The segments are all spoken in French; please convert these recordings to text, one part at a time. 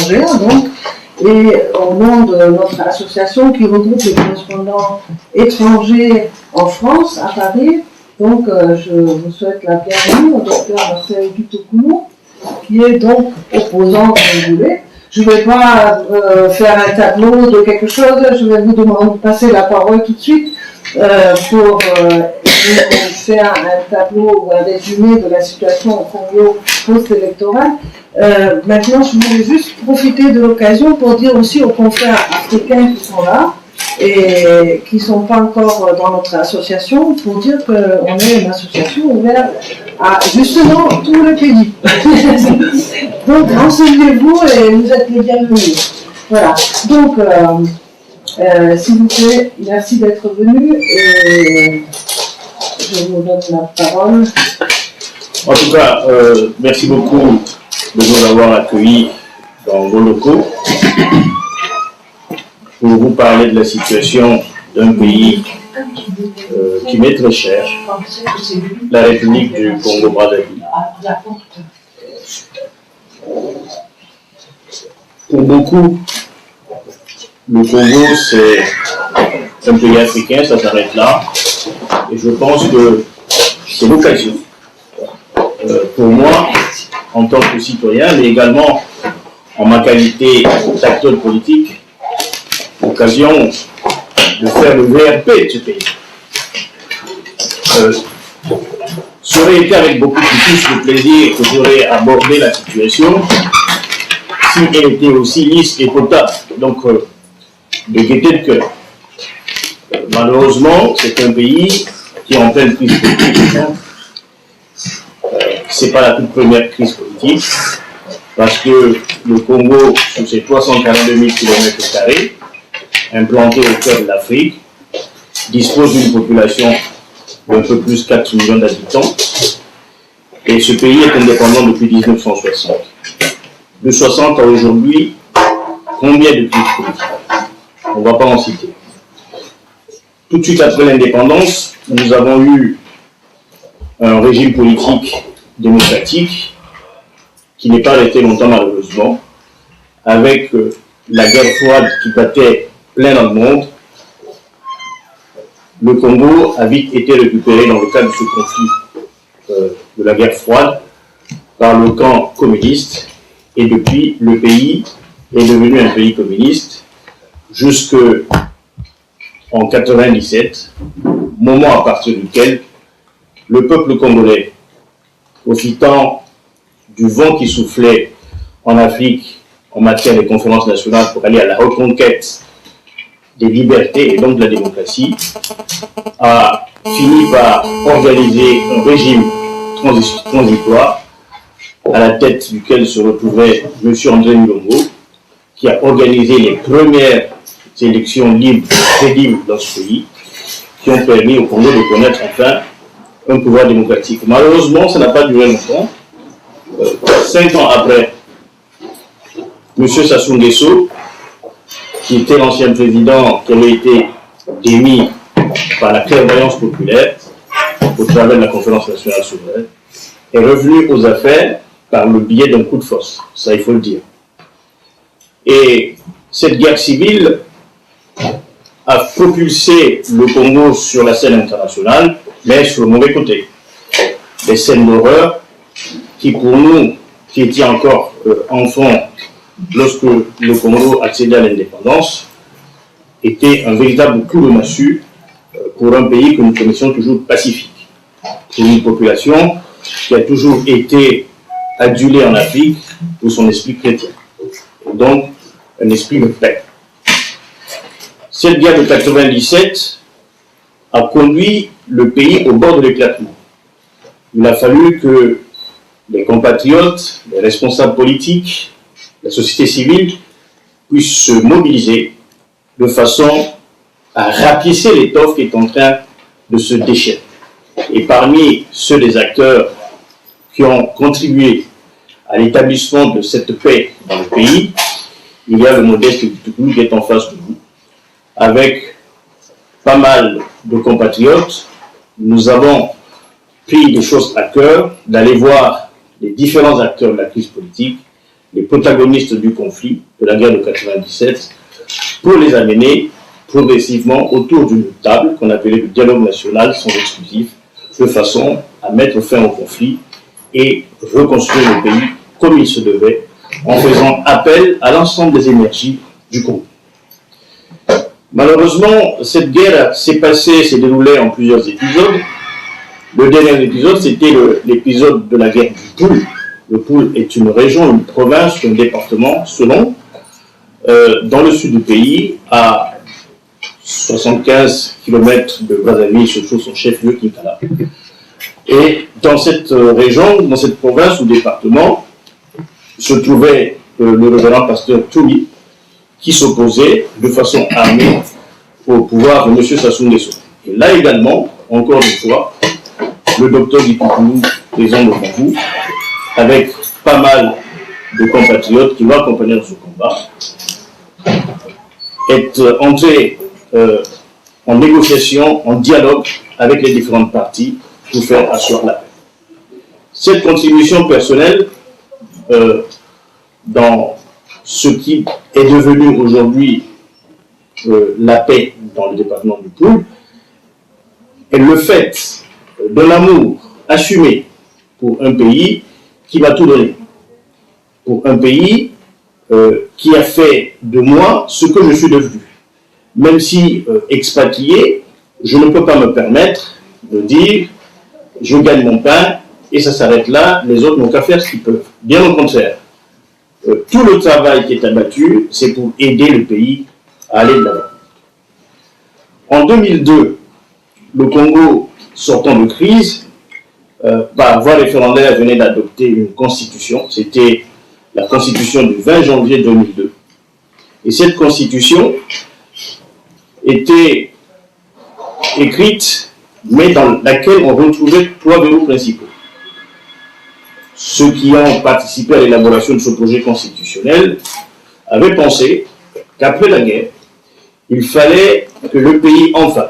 étrangères, donc, et au nom de notre association qui regroupe les correspondants étrangers en France, à Paris. Donc, je vous souhaite la bienvenue au docteur Marcel Guitokoulou, qui est donc opposant, comme vous voulez. Je ne vais pas faire un tableau de quelque chose, je vais vous demander de passer la parole tout de suite pour vous faire un tableau ou un résumé de la situation au Congo post-électorale. Maintenant, je voulais juste profiter de l'occasion pour dire aussi aux confrères africains qui sont là et qui ne sont pas encore dans notre association, pour dire qu'on est une association ouverte à justement tous les pays. Donc, renseignez-vous et vous êtes les bienvenus. Voilà. Donc, s'il vous plaît, merci d'être venu et je vous donne la parole. En tout cas, merci beaucoup de nous avoir accueillis dans vos locaux pour vous parler de la situation d'un pays qui m'est très cher, la République du Congo-Brazzaville. Pour beaucoup, le Congo, c'est un pays africain, ça s'arrête là. Et je pense que c'est l'occasion pour moi, en tant que citoyen, mais également en ma qualité d'acteur politique, l'occasion de faire le VRP de ce pays. Ça aurait été avec beaucoup plus de plaisir que j'aurais abordé la situation si elle était aussi lisse et potable. Donc, de gaieté de cœur. Malheureusement, c'est un pays qui est en pleine crise politique. Ce n'est pas la toute première crise politique, parce que le Congo, sur ses 342 000 km², implanté au cœur de l'Afrique, dispose d'une population d'un peu plus de 4 millions d'habitants, et ce pays est indépendant depuis 1960. De 60 à aujourd'hui, combien de crises politiques? On ne va pas en citer. Tout de suite après l'indépendance, nous avons eu un régime politique démocratique qui n'est pas resté longtemps malheureusement, avec la guerre froide qui battait plein dans le monde. Le Congo a vite été récupéré dans le cadre de ce conflit de la guerre froide par le camp communiste, et depuis le pays est devenu un pays communiste jusqu'en 1997, moment à partir duquel le peuple congolais, profitant du vent qui soufflait en Afrique en matière de conférences nationales pour aller à la reconquête des libertés et donc de la démocratie, a fini par organiser un régime transitoire à la tête duquel se retrouvait M. André Mulongo, qui a organisé les premières élections libres et crédibles dans ce pays, qui ont permis au Congo de connaître enfin un pouvoir démocratique. Malheureusement, ça n'a pas duré longtemps. 5 ans après, M. Sassou Nguesso, qui était l'ancien président qui avait été démis par la clairvoyance populaire au travers de la conférence nationale souveraine, est revenu aux affaires par le biais d'un coup de force. Ça, il faut le dire. Et cette guerre civile a propulsé le Congo sur la scène internationale, mais sur le mauvais côté. Des scènes d'horreur qui, pour nous, qui étions encore enfants lorsque le Congo accédait à l'indépendance, étaient un véritable coup de massue pour un pays que nous connaissions toujours pacifique. C'est une population qui a toujours été adulée en Afrique pour son esprit chrétien. Donc, un esprit de paix. Cette guerre de 1997 a conduit le pays au bord de l'éclatement. Il a fallu que les compatriotes, les responsables politiques, la société civile puissent se mobiliser de façon à rapiécer l'étoffe qui est en train de se déchirer. Et parmi ceux des acteurs qui ont contribué à l'établissement de cette paix dans le pays, il y a le modeste Guitokoulou qui est en face de vous. Avec pas mal de compatriotes, nous avons pris des choses à cœur, d'aller voir les différents acteurs de la crise politique, les protagonistes du conflit, de la guerre de 97, pour les amener progressivement autour d'une table qu'on appelait le dialogue national sans exclusif, de façon à mettre fin au conflit et reconstruire le pays comme il se devait, en faisant appel à l'ensemble des énergies du Congo. Malheureusement, cette guerre s'est déroulée en plusieurs épisodes. Le dernier épisode, c'était l'épisode de la guerre du Poul. Le Poul est une région, une province, un département, selon, dans le sud du pays, à 75 km de Brazzaville, se trouve son chef-lieu, Kinkala. Et dans cette région, dans cette province ou département, se trouvait le révérend pasteur Toumi, qui s'opposait de façon armée au pouvoir de M. Sassou Nguesso. Et là également, encore une fois, le docteur Dipoukoulou, présent devant vous, avec pas mal de compatriotes qui l'ont accompagné dans ce combat, est entré en négociation, en dialogue avec les différentes parties pour faire asseoir la paix. Cette contribution personnelle dans ce qui est devenu aujourd'hui la paix dans le département du Poul est le fait de l'amour assumé pour un pays qui m'a tout donné, pour un pays qui a fait de moi ce que je suis devenu. Même si expatrié, je ne peux pas me permettre de dire je gagne mon pain et ça s'arrête là, les autres n'ont qu'à faire ce qu'ils peuvent. Bien au contraire, tout le travail qui est abattu, c'est pour aider le pays à aller de l'avant. En 2002, le Congo, sortant de crise, par voie référendaire, venait d'adopter une constitution. C'était la constitution du 20 janvier 2002. Et cette constitution était écrite, mais dans laquelle on retrouvait trois verrous principaux. Ceux qui ont participé à l'élaboration de ce projet constitutionnel avaient pensé qu'après la guerre, il fallait que le pays, enfin,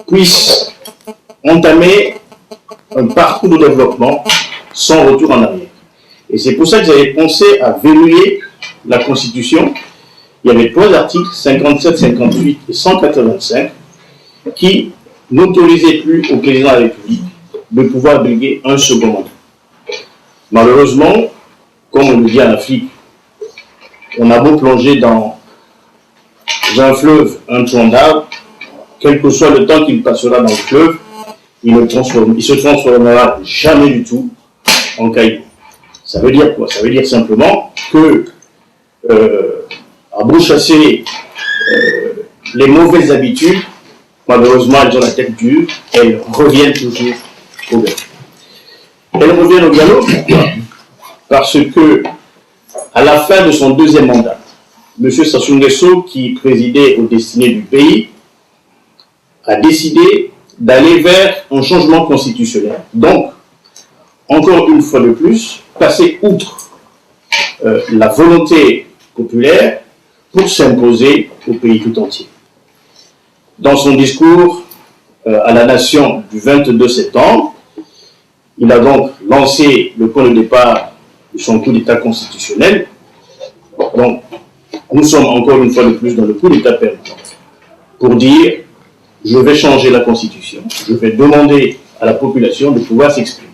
puisse entamer un parcours de développement sans retour en arrière. Et c'est pour ça que j'avais pensé à verrouiller la Constitution. Il y avait trois articles, 57, 58 et 185, qui n'autorisaient plus au président de la République de pouvoir briguer un second mandat. Malheureusement, comme on le dit en Afrique, on a beau plonger dans un fleuve, un tronc d'arbre, quel que soit le temps qu'il passera dans le fleuve, il se transformera jamais du tout en caillou. Ça veut dire quoi? Ça veut dire simplement que, à beau chasser les mauvaises habitudes, malheureusement elles ont la tête dure, elles reviennent toujours au galop. Elles reviennent au galop parce que, à la fin de son deuxième mandat, M. Sassou Nguesso, qui présidait aux destinées du pays, a décidé d'aller vers un changement constitutionnel. Donc, encore une fois de plus, passer outre la volonté populaire pour s'imposer au pays tout entier. Dans son discours à la nation du 22 septembre, il a donc lancé le point de départ de son coup d'État constitutionnel. Donc, nous sommes encore une fois de plus dans le coup d'État permanent pour dire je vais changer la Constitution, je vais demander à la population de pouvoir s'exprimer.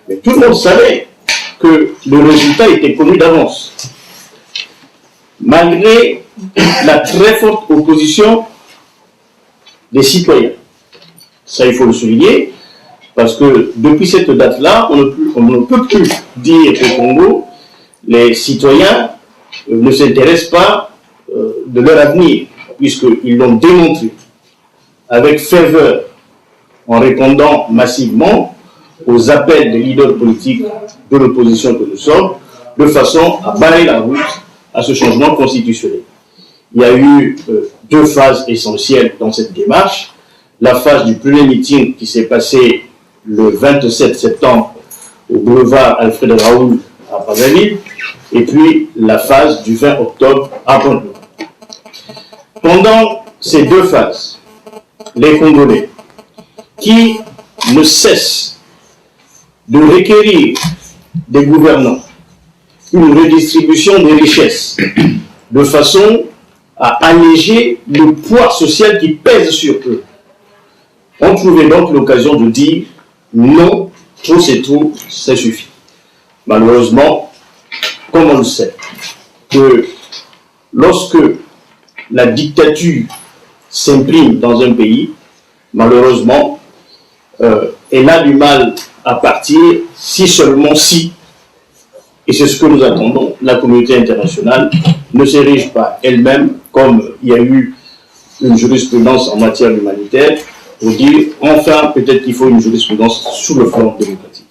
Mais tout le monde savait que le résultat était connu d'avance. Malgré la très forte opposition des citoyens. Ça, il faut le souligner, parce que depuis cette date-là, on ne peut plus dire au Congo, les citoyens ne s'intéressent pas de leur avenir, puisqu'ils l'ont démontré avec ferveur, en répondant massivement aux appels des leaders politiques de l'opposition que nous sommes, de façon à barrer la route à ce changement constitutionnel. Il y a eu deux phases essentielles dans cette démarche. La phase du premier meeting qui s'est passé le 27 septembre au boulevard Alfred Raoul à Brazzaville, et puis la phase du 20 octobre à Pointe-Noire. Pendant ces deux phases, les Congolais, qui ne cessent de requérir des gouvernants, une redistribution des richesses, de façon à alléger le poids social qui pèse sur eux. On trouvait donc l'occasion de dire non, trop c'est trop, ça suffit. Malheureusement, comme on le sait, que lorsque la dictature s'imprime dans un pays, malheureusement, elle a du mal à partir si seulement si, et c'est ce que nous attendons, la communauté internationale ne s'érige pas elle-même, comme il y a eu une jurisprudence en matière humanitaire, pour dire enfin peut-être qu'il faut une jurisprudence sous le plan démocratique.